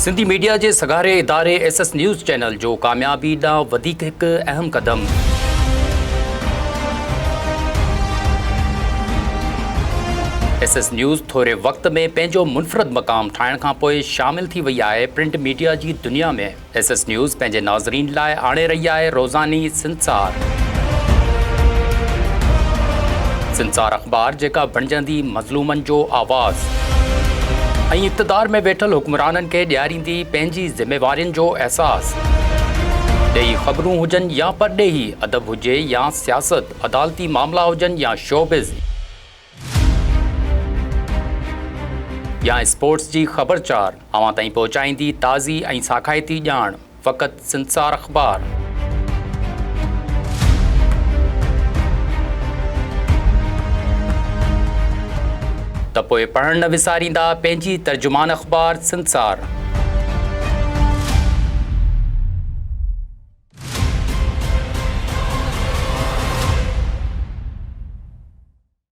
Sindhi media के सगारे इदारे SS news channel जो कामयाबी ॾांहुं वधीक हिकु अहम कदम। SS न्यूज़ थोड़े वक्त में पंहिंजो मुनफ़रद मक़ाम ठाहिण खां पोइ शामिल थी वई आहे प्रिंट मीडिया की दुनिया में। SS न्यूज़ पंहिंजे नाज़रीन लाइ आणे रही आहे रोज़ानी सिंसार। सिंसार अख़बार जेका बणजंदी मज़लूमनि जो आवाज़ ऐं इक़्तिदार में वेठल हुक्मराननि खे ॾियारींदी पंहिंजी ज़िम्मेवारियुनि जो अहसास। ॾेही ख़बरूं हुजनि या परॾेही, अदब हुजे या सियासत, अदालती मामला हुजनि या शोबिज़ या स्पोर्ट्स जी ख़बरचार, अवां ताईं पहुचाईंदी ताज़ी ऐं साख़ायती ॼाण फ़क़ति सिंसार अख़बार। त पोइ पढ़ण न विसारींदा पंहिंजी तर्जुमान अख़बार सिंसार।